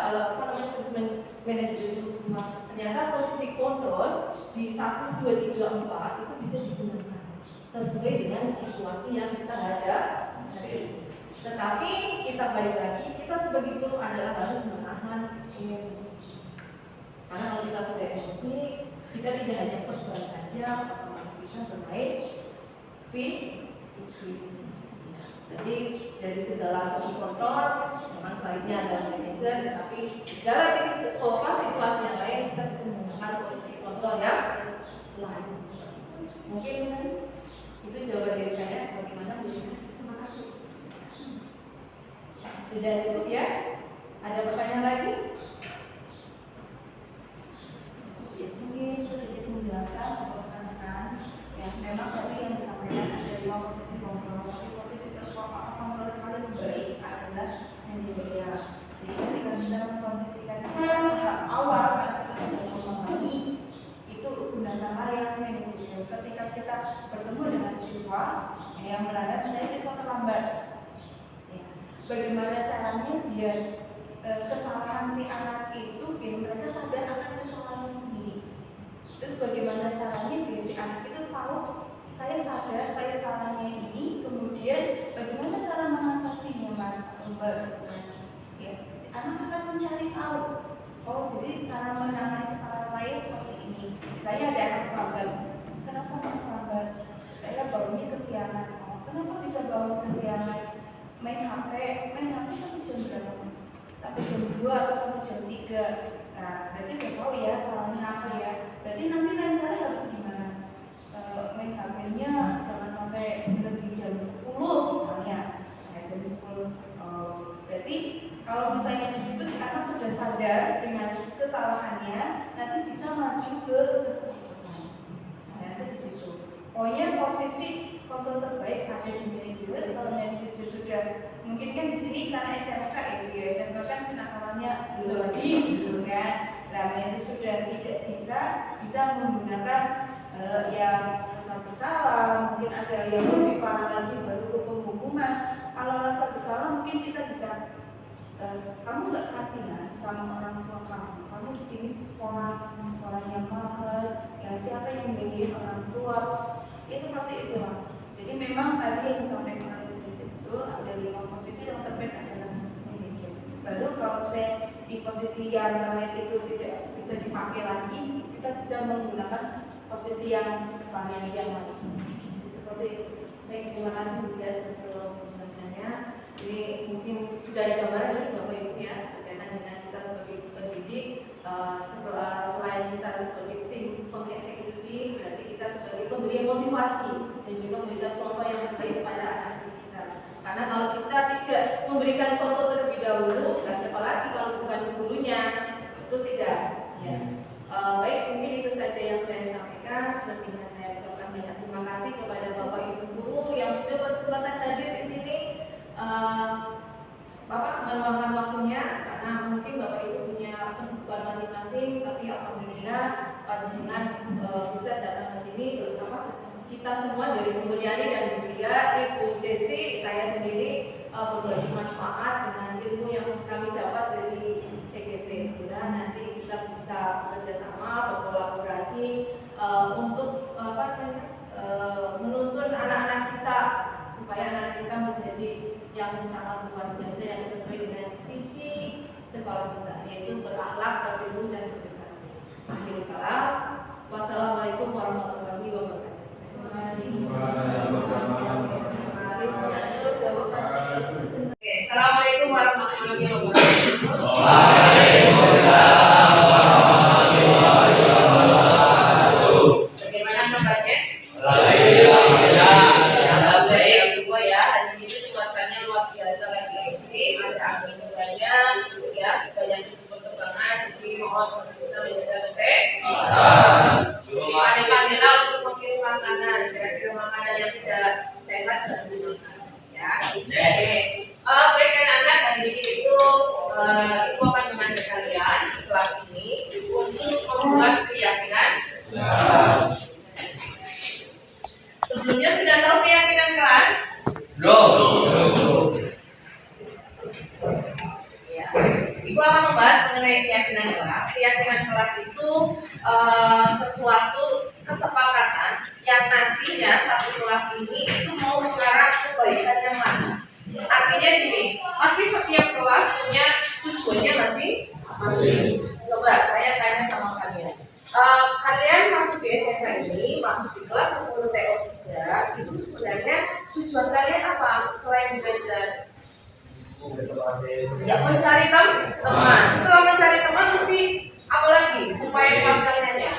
manajer itu semua? Ternyata posisi kontrol di 1, 2, 3, 4 itu bisa digunakan sesuai dengan situasi yang kita hadapi. Tetapi kita balik lagi, kita sebagai guru adalah harus menahan emosi. Karena kalau kita sudah emosi, kita tidak hanya verbal saja, otomatis kita bermain fisik. Jadi dari segala segi kontrol, memang baiknya adalah manajer, tapi segala titik situasi yang lain kita bisa menggunakan posisi kontrol yang lain. Mungkin itu jawaban dari saya. Bagaimana Bu? Terima kasih. Sudah cukup ya? Ada pertanyaan lagi? Ya, mungkin sedikit menjelaskan atau pertanyaan. Ya, memang tadi yang disampaikan ada 5 posisi kontrol, tapi posisi kontrol yang paling baik adalah manajerial. Jadi ketika kita memposisikan tahap awal, kita sudah memahami itu gunakanlah yang manajerial. Ketika kita bertemu dengan siswa yang melanggar, saya siswa terlambat. Bagaimana caranya biar kesalahan si anak itu biar mereka sadar akan kesalahannya sendiri. Terus bagaimana caranya biar si anak itu tahu saya sadar saya salahnya ini, kemudian bagaimana cara mengatasinya Mas Mbak? Ya, si anak akan mencari tahu. Oh, jadi cara menangani kesalahan saya seperti ini. Saya ada anak terlambat. Kenapa Mas lambat? Saya bangunnya kesiangan. Oh, kenapa bisa bangun kesiangan? Main HP sampai jam berapa Mas? Sampai jam 2 atau sampai jam 3. Nah, berarti udah tahu ya salahnya apa ya. Berarti nanti lain kali harus gimana? Main HP-nya jangan sampai lebih jam 10 misalnya. Nah, jam 10. Berarti kalau misalnya di situ si anak sudah sadar dengan kesalahannya, nanti bisa maju ke kesalahan. Nah, nanti di situ. Pokoknya posisi kontrol terbaik ada di manajer. Kalau manajer sudah mungkin kan di sini karena SMK ya, SMK kan kenakalannya lebih gitu kan. Nah, manajer sudah tidak bisa menggunakan yang rasa bersalah, mungkin ada yang lebih parah lagi baru ke penghukuman. Kalau rasa bersalah mungkin kita bisa kamu nggak kasihan sama orang tua kamu di sini sekolahnya mahal, ya siapa yang biayain orang tua? Ya seperti itulah. Jadi memang tadi yang disampaikan oleh Bu Desi itu ada 5 posisi yang terbaik adalah manajer. yang lain itu tidak bisa dipakai lagi, kita bisa menggunakan posisi yang variasi yang lain. Seperti itu. Baik, terima kasih Bu Dias untuk penjelasannya. Ini mungkin sudah ada gambaran dari Bapak Ibu ya berkaitan dengan kita sebagai pendidik. Selain kita sebagai tim pengeksekusi, berarti kita sebagai pemberi motivasi dan juga memberikan contoh yang terbaik kepada anak kita. Karena kalau kita tidak memberikan contoh terlebih dahulu, siapa lagi kalau bukan gurunya, itu tidak. Ya. Baik, mungkin itu saja yang saya sampaikan. Selebihnya saya ucapkan banyak terima kasih kepada Bapak Ibu guru yang sudah berkesempatan hadir di sini. Bapak meluangkan waktunya karena mungkin Bapak Ibu punya kesibukan masing-masing, tapi alhamdulillah dengan bisa datang ke sini, terutama kita semua dari Bu Mulyani dan Bu Dia, Ibu Desti, saya sendiri berbagi manfaat dengan ilmu yang kami dapat dari CGP. Mudah nanti kita bisa bekerja sama, berkolaborasi untuk menuntun anak-anak kita supaya anak kita menjadi yang sangat luar biasa yang sesuai dengan visi sekolah kita, yaitu berakhlak, berilmu dan berprestasi. Akhirul kalam, wassalamualaikum warahmatullahi wabarakatuh. Assalamualaikum warahmatullahi wabarakatuh. Bagaimana kabarnya? Semua ya, hari ini cuacanya luar biasa lagi ekstrim, ada angin banyak, ya, banyak perkembangan, jadi mohon bisa menjaga kesehatan. Pandai-pandailah untuk memilih makanan, kira-kira makanan yang tidak sehat jangan dimakan. Ya, baik anak-anak, hari ini itu Ibu akan mengajak kalian di kelas ini untuk membuat keyakinan. Sebelumnya sudah tahu keyakinan kelas? Ya. Ibu akan membahas mengenai keyakinan kelas. Keyakinan kelas itu sesuatu kesepakatan yang nantinya satu kelas ini itu mau mengarah kebaikan yang mana. Artinya gini, pasti setiap kelas punya tujuannya masing-masing. Coba saya tanya sama kalian. Kalian masuk di SMK ini, masuk di kelas 10 TO3, itu sebenarnya tujuan kalian apa selain belajar? Ya, mencari teman. Setelah mencari teman mesti apa lagi supaya kelas kaliannya?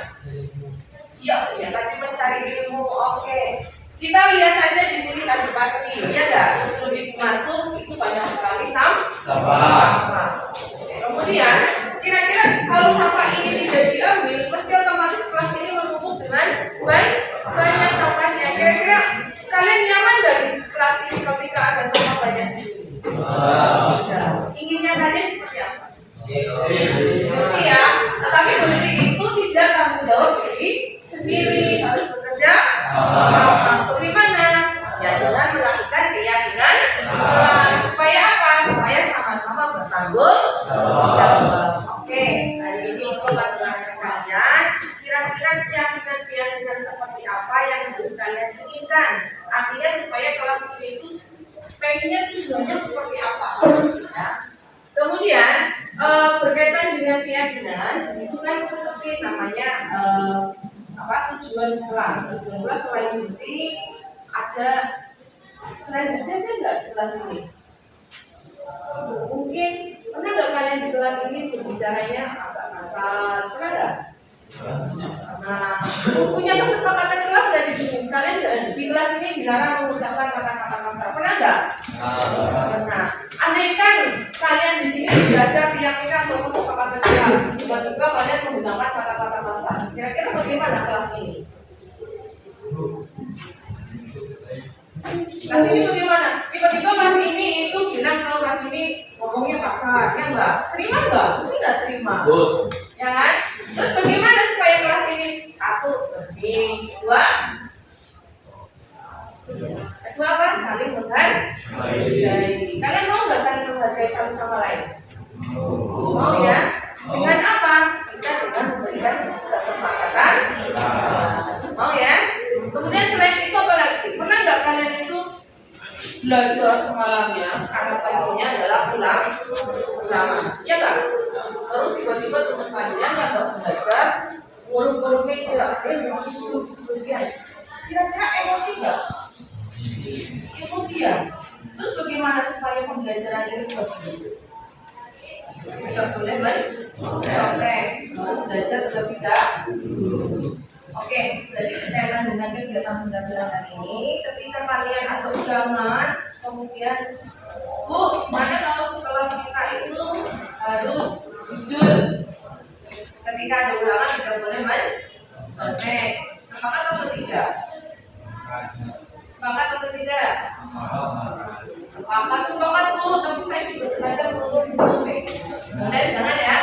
Ya, tadi mencari ilmu. Oke. Kita lihat saja di sini tadi pagi, ya enggak? Sebelum Ibu masuk itu banyak sekali sampah. Kemudian kira-kira kalau sampah ini tidak diambil, pasti otomatis kelas ini menumpuk dengan banyak sampahnya. Kira-kira kalian nyaman dari kelas ini ketika ada sampah banyak di sini? Inginnya kalian seperti apa? Bersih ya, tetapi bersih itu tidak tanggung jawab diri sendiri, harus bekerja sama. Bagaimana? Ya dengan melakukan keyakinan kelas. Supaya apa? Supaya sama-sama bertanggung jawab. Oke, hari ini aku akan mengajak kalian kira-kira keyakinan seperti apa yang harus kalian inginkan. Artinya supaya kelas ini itu pengennya tujuannya seperti apa. Ya. Kemudian berkaitan dengan keyakinan, di situ kan pasti namanya tujuan kelas. Tujuan kelas selain bersih, ada selain bersih ada nggak di kelas ini? Mungkin pernah nggak kalian di kelas ini berbicaranya agak kasar? Pernah nggak? Nah, punya kesepakatan kelas dari sini. Kalian di kelas ini dilarang mengucapkan kata-kata kasar. Pernah nggak? Pernah. Andaikan kalian di sini tidak ada keyakinan atau kesepakatan kelas, tiba-tiba kalian menggunakan kata-kata kasar. Kira-kira bagaimana kelas ini? Kelas ini bagaimana? Tiba-tiba kelas ini itu bilang kalau kelas ini ngomongnya kasar, ya enggak? Terima enggak? Pasti enggak terima. Ya kan? Terus bagaimana supaya kelas ini satu bersih, dua apa? Saling menghargai. Kalian mau nggak saling menghargai satu sama lain? Mau ya? Dengan apa? Kita dengan memberikan kesepakatan. Mau ya? Kemudian selain itu apa lagi? Pernah nggak kalian itu belajar semalamnya karena paginya adalah pulang? Ya nggak? terus tiba-tiba teman kalian yang nggak belajar ngurung-ngurung meja, kira-kira emosi nggak? Emosi ya. Terus bagaimana supaya pembelajaran ini bagus? Tidak boleh mencontek, harus belajar tetap tidak. Oke, jadi berkaitan dengan kegiatan pembelajaran hari ini, ketika kalian ada undangan, kemudian Bu, mana kalau sekelas kita itu harus jujur. Ketika ada undangan tidak boleh mencontek. Sepakat atau tidak? Sepakat atau tidak? Sepakat Bu, tapi saya juga belajar boleh. Kemudian jangan ya.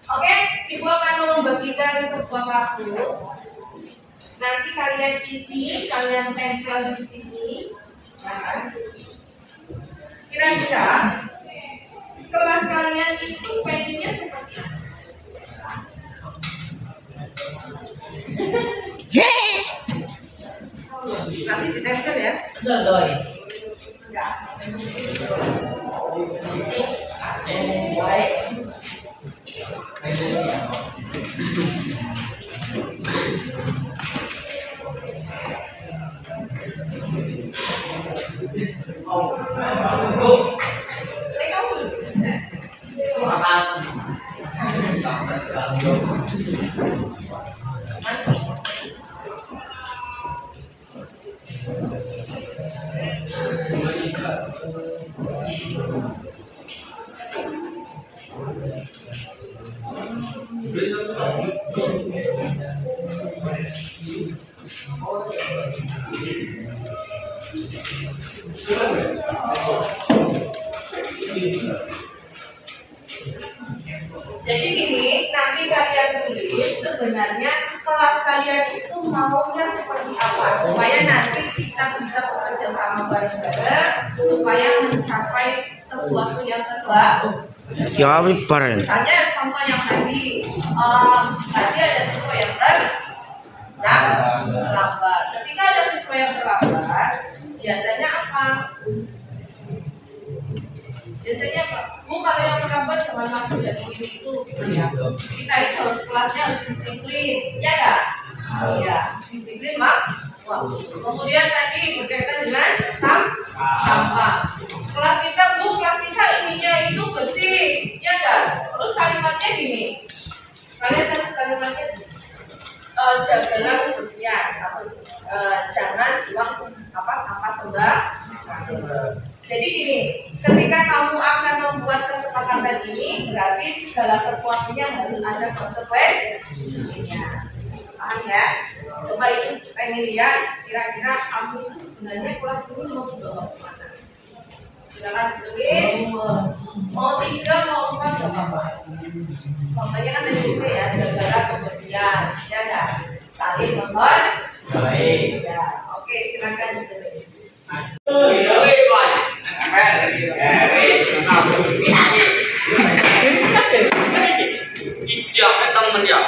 Oke, Ibu akan membagikan sebuah kartu. Nanti kalian isi, kalian tempel di sini. Kira-kira kelas kalian itu pengennya seperti apa? Nanti ditempel ya. Sodoy. Jadi gini, nanti kalian tulis sebenarnya kelas kalian itu maunya seperti apa supaya nanti kita bisa bekerja sama bareng-bareng supaya mencapai sesuatu yang terbaik. Misalnya contoh yang tadi ada siswa yang terlambat. Ketika ada siswa yang terlambat, biasanya apa? Biasanya apa? Bu, kalau yang terlambat jangan masuk dan ini itu ya. Kita itu harus kelasnya harus disiplin, ya enggak? Iya, disiplin Max. Kemudian tadi berkaitan dengan sampah. Kelas kita Bu, kelas kita ininya itu bersih, ya enggak? Terus kalimatnya gini. Kalian kasih kalimatnya jagalah kebersihan atau jangan buang sampah sembarangan. Jadi gini, ketika kamu akan membuat kesepakatan ini, berarti segala sesuatunya harus ada konsekuensinya. Paham ya? Coba itu pengen lihat, kira-kira kamu itu sebenarnya kelas ini mau juga mau mana? Silakan tulis. Mau 3, mau 4, gak apa-apa. Contohnya kan ada juga ya, jagalah kebersihan, ya enggak? Saling menghargai. Ya, oke, silakan ditulis. Temen ya.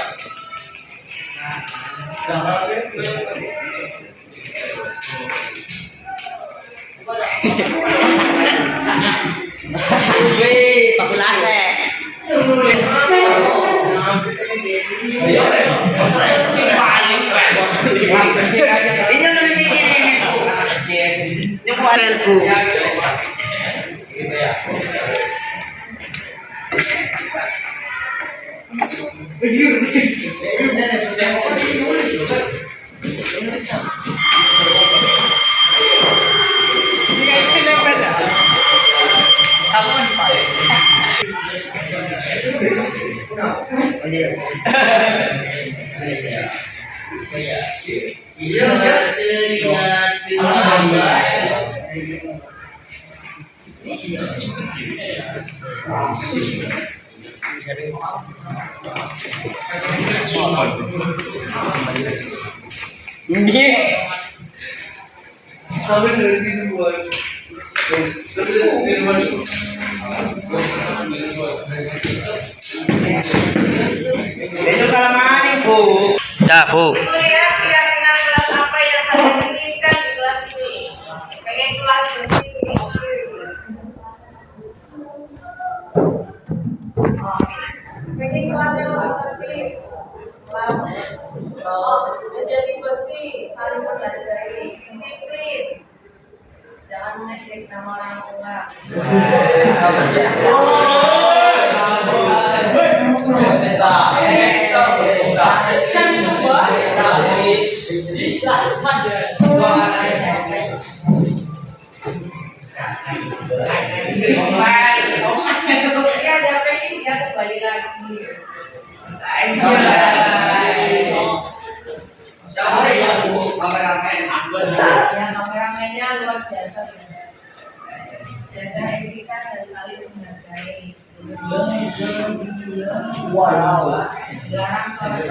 Ya, Bu. Lihat kira-kira kelas apa yang kalian inginkan di kelas ini? Pengen kelas begini. kelas menjadi bersih, saling menghargai, disiplin, jangan mengejek nama orang tua. Ya dapat ini dia kembali lagi. Ya kameramennya luar biasa. Jaga etika dan saling menghargai. Jarang kalau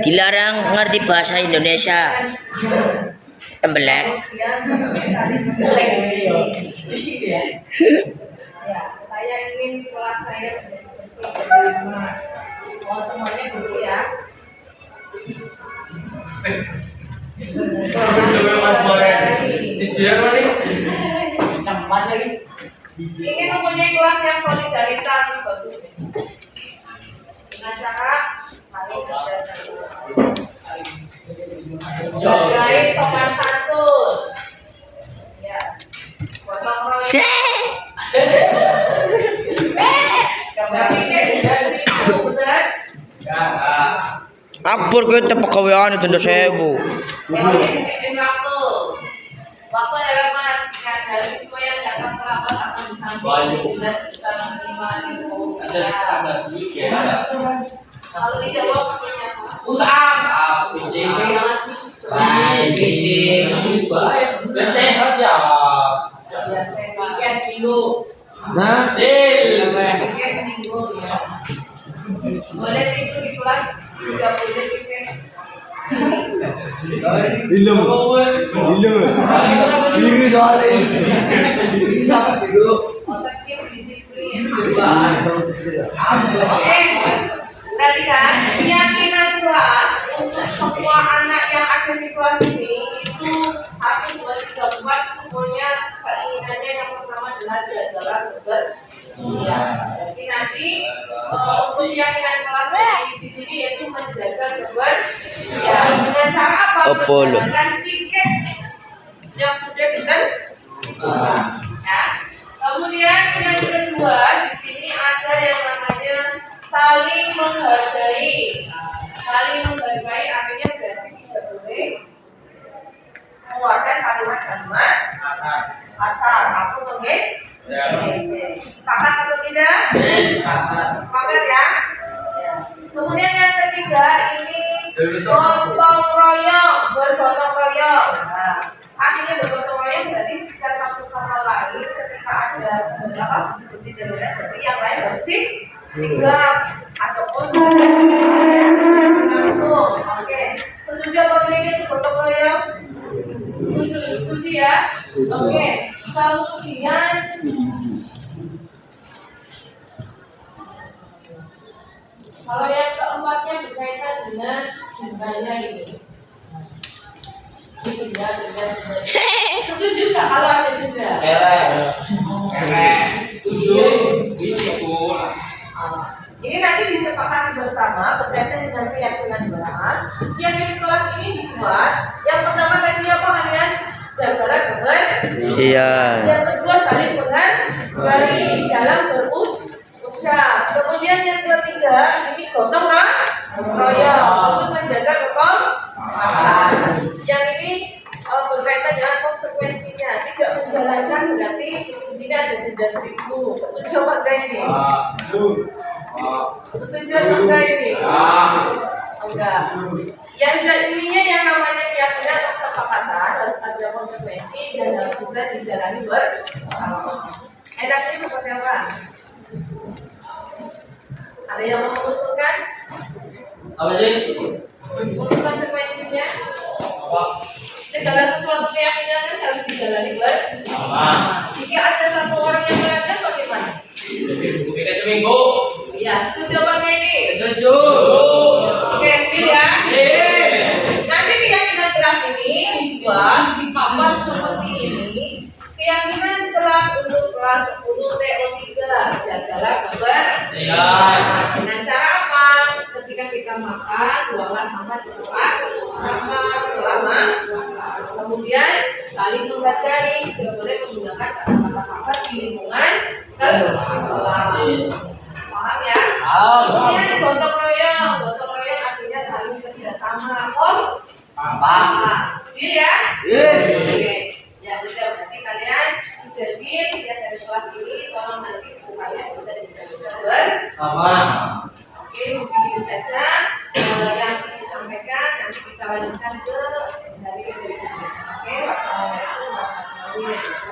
Dilarang ngerti bahasa Indonesia. Tembelek. Ya, saya ingin kelas saya menjadi bersih dan ramah. Oh, semuanya bersih ya. Ingin mempunyai kelas yang solidaritas yang bagus dengan cara saling kerjasama, menghargai sopan santun, ya, gotong royong, nggak mikir juga 1.000 bener. Akbar kita pegawaian itu 1000. Yang disiplin waktu. Waktu adalah mas, jika ada siswa yang datang terlambat akan disampaikan dan bisa menerima info. Kalau tidak mau pakai Usaha boleh tidur di kelas 30 detik. Otaknya disiplin. Oke, perhatikan keyakinan kelas untuk semua anak yang ada di kelas ini itu 1, 2, 3, 4 semuanya keinginannya yang pertama adalah jagalah kebersihan. Jadi nanti untuk keyakinan kelas di sini yaitu menjaga kebersihan dengan cara apa? Menggunakan tiket yang sudah ditentukan. Ya. Kemudian yang kedua di sini ada yang namanya saling menghargai. Saling menghargai artinya berarti tidak boleh mengeluarkan kalimat-kalimat kasar atau mengejek. Sepakat atau tidak? Sepakat ya? Kemudian yang ketiga ini gotong royong, bergotong royong. Nah, artinya bergotong royong berarti jika satu sama lain ketika ada diskusi dan berarti yang lain bersih sigap ataupun langsung. Oke, setuju apa ini gotong royong? Setuju ya? Oke, kemudian kalau yang keempatnya berkaitan dengan dendanya ini. Denda. Setuju nggak kalau ada denda? Ini nanti disepakati bersama berkaitan dengan keyakinan kelas. Keyakinan kelas ini dibuat. Yang pertama tadi apa kalian? Jagalah kebersihan. Iya. Yang kedua saling menghargai dalam berucap. Kemudian yang ketiga ini gotong royong untuk menjaga kekompakan. Yang ini berkaitan dengan konsekuensinya. Tidak menjalankan berarti di sini ada denda 1.000. Setuju apa enggak ini? Setuju atau enggak ini? Enggak. Yang ininya yang namanya keyakinan kesepakatan harus ada konsekuensi dan harus bisa dijalani bersama. Enaknya seperti apa? Ada yang mau mengusulkan? apa sih? Untuk konsekuensinya? Segala sesuatu keyakinan kan harus dijalani bersama. Jika ada satu orang yang melanggar bagaimana? Kita seminggu. Iya, setuju apa enggak ini? Setuju. Oke, deal ya. Nanti keyakinan kelas ini dibuat di papan seperti ini. Keyakinan kelas untuk kelas 10 TO3 jagalah kebersihan. Siap. Dengan cara apa? Ketika kita makan, buanglah sampah di tempat sampah setelah makan. Kemudian saling menghargai, tidak boleh menggunakan kata-kata kasar di lingkungan kelas. Paham ya? Kemudian gotong royong. Gotong royong artinya saling kerjasama. Paham? Deal ya? Oke. Ya sudah, berarti kalian sudah deal ya dari kelas ini. Tolong nanti buku kalian bisa dijaga bersama. Oke, mungkin itu saja yang ingin disampaikan. Nanti kita lanjutkan ke hari berikutnya. Oke, wassalamualaikum warahmatullahi wabarakatuh.